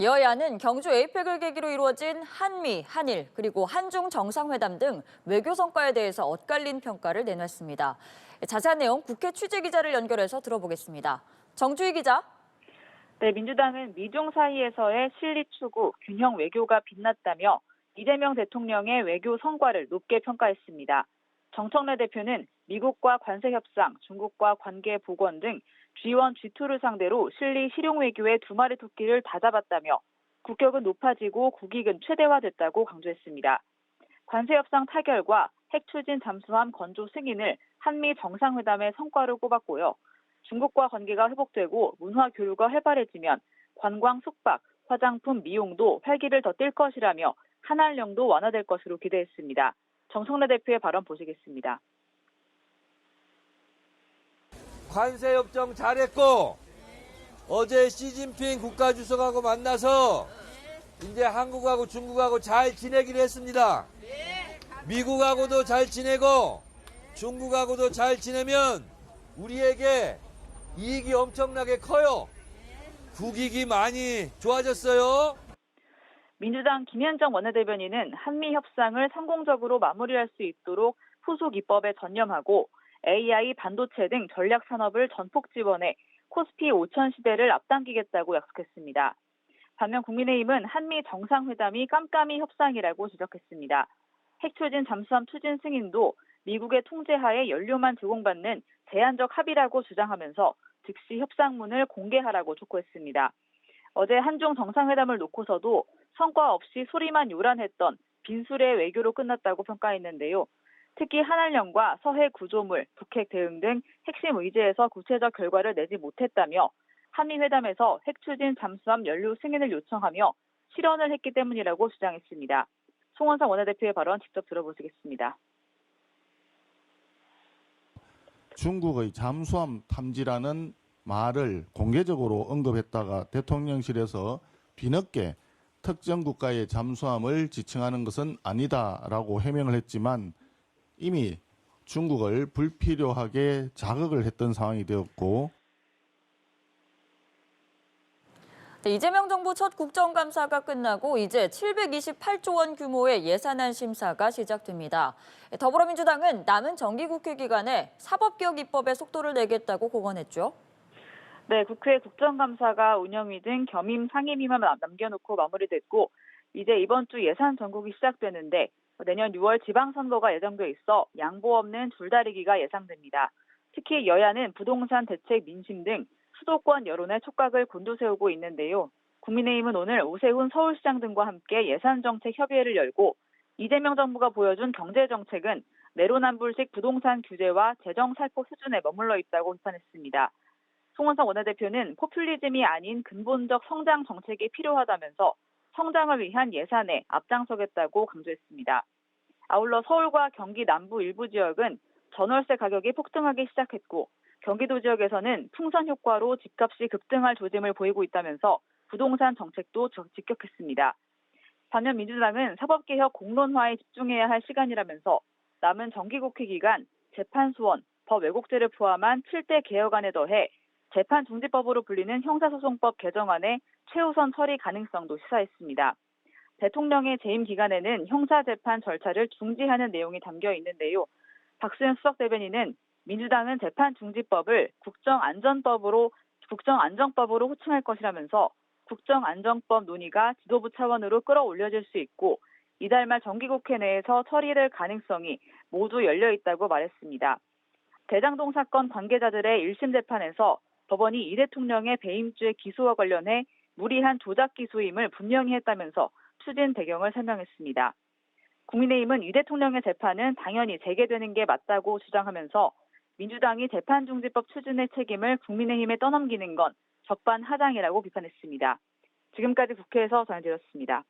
여야는 경주 에이펙을 계기로 이루어진 한미, 한일, 그리고 한중 정상회담 등 외교 성과에 대해서 엇갈린 평가를 내놨습니다. 자세한 내용 국회 취재기자를 연결해서 들어보겠습니다. 정주희 기자. 네, 민주당은 미중 사이에서의 실리 추구, 균형 외교가 빛났다며 이재명 대통령의 외교 성과를 높게 평가했습니다. 정청래 대표는 미국과 관세 협상, 중국과 관계 복원 등 G1, G2를 상대로 실리 실용 외교의 두 마리 토끼를 다 잡았다며 국격은 높아지고 국익은 최대화됐다고 강조했습니다. 관세 협상 타결과 핵 추진 잠수함 건조 승인을 한미 정상회담의 성과로 꼽았고요. 중국과 관계가 회복되고 문화 교류가 활발해지면 관광, 숙박, 화장품, 미용도 활기를 더 띨 것이라며 한한령도 완화될 것으로 기대했습니다. 정청래 대표의 발언 보시겠습니다. 관세협정 잘했고 어제 시진핑 국가주석하고 만나서 이제 한국하고 중국하고 잘 지내기로 했습니다. 미국하고도 잘 지내고 중국하고도 잘 지내면 우리에게 이익이 엄청나게 커요. 국익이 많이 좋아졌어요. 민주당 김현정 원내대변인은 한미 협상을 성공적으로 마무리할 수 있도록 후속 입법에 전념하고 AI, 반도체 등 전략 산업을 전폭 지원해 코스피 5천 시대를 앞당기겠다고 약속했습니다. 반면 국민의힘은 한미 정상회담이 깜깜이 협상이라고 지적했습니다. 핵 추진 잠수함 추진 승인도 미국의 통제하에 연료만 제공받는 제한적 합의라고 주장하면서 즉시 협상문을 공개하라고 촉구했습니다. 어제 한중 정상회담을 놓고서도 성과 없이 소리만 요란했던 빈술의 외교로 끝났다고 평가했는데요. 특히 한한령과 서해 구조물, 북핵 대응 등 핵심 의제에서 구체적 결과를 내지 못했다며 한미 회담에서 핵 추진 잠수함 연료 승인을 요청하며 실언을 했기 때문이라고 주장했습니다. 송원석 원내대표의 발언 직접 들어보시겠습니다. 중국의 잠수함 탐지라는 말을 공개적으로 언급했다가 대통령실에서 뒤늦게 특정 국가의 잠수함을 지칭하는 것은 아니다라고 해명을 했지만 이미 중국을 불필요하게 자극을 했던 상황이 되었고 이재명 정부 첫 국정감사가 끝나고 이제 728조 원 규모의 예산안 심사가 시작됩니다. 더불어민주당은 남은 정기국회 기간에 사법개혁 입법에 속도를 내겠다고 공언했죠. 네, 국회 국정감사가 운영위 등 겸임 상임위만 남겨놓고 마무리됐고 이제 이번 주 예산 전국이 시작되는데 내년 6월 지방선거가 예정돼 있어 양보 없는 줄다리기가 예상됩니다. 특히 여야는 부동산 대책 민심 등 수도권 여론의 촉각을 곤두세우고 있는데요. 국민의힘은 오늘 오세훈 서울시장 등과 함께 예산정책 협의회를 열고 이재명 정부가 보여준 경제정책은 내로남불식 부동산 규제와 재정 살포 수준에 머물러 있다고 비판했습니다. 송원석 원내대표는 포퓰리즘이 아닌 근본적 성장 정책이 필요하다면서 성장을 위한 예산에 앞장서겠다고 강조했습니다. 아울러 서울과 경기 남부 일부 지역은 전월세 가격이 폭등하기 시작했고 경기도 지역에서는 풍선 효과로 집값이 급등할 조짐을 보이고 있다면서 부동산 정책도 직격했습니다. 반면 민주당은 사법개혁 공론화에 집중해야 할 시간이라면서 남은 정기국회 기간 재판 소원, 법 왜곡죄를 포함한 7대 개혁안에 더해 재판중지법으로 불리는 형사소송법 개정안의 최우선 처리 가능성도 시사했습니다. 대통령의 재임 기간에는 형사재판 절차를 중지하는 내용이 담겨 있는데요. 박수현 수석대변인은 민주당은 재판중지법을 국정안전법으로 호칭할 것이라면서 국정안전법 논의가 지도부 차원으로 끌어올려질 수 있고 이달 말 정기국회 내에서 처리될 가능성이 모두 열려 있다고 말했습니다. 대장동 사건 관계자들의 1심 재판에서 법원이 이 대통령의 배임죄 기소와 관련해 무리한 조작 기소임을 분명히 했다면서 추진 배경을 설명했습니다. 국민의힘은 이 대통령의 재판은 당연히 재개되는 게 맞다고 주장하면서 민주당이 재판중지법 추진의 책임을 국민의힘에 떠넘기는 건 적반하장이라고 비판했습니다. 지금까지 국회에서 전해드렸습니다.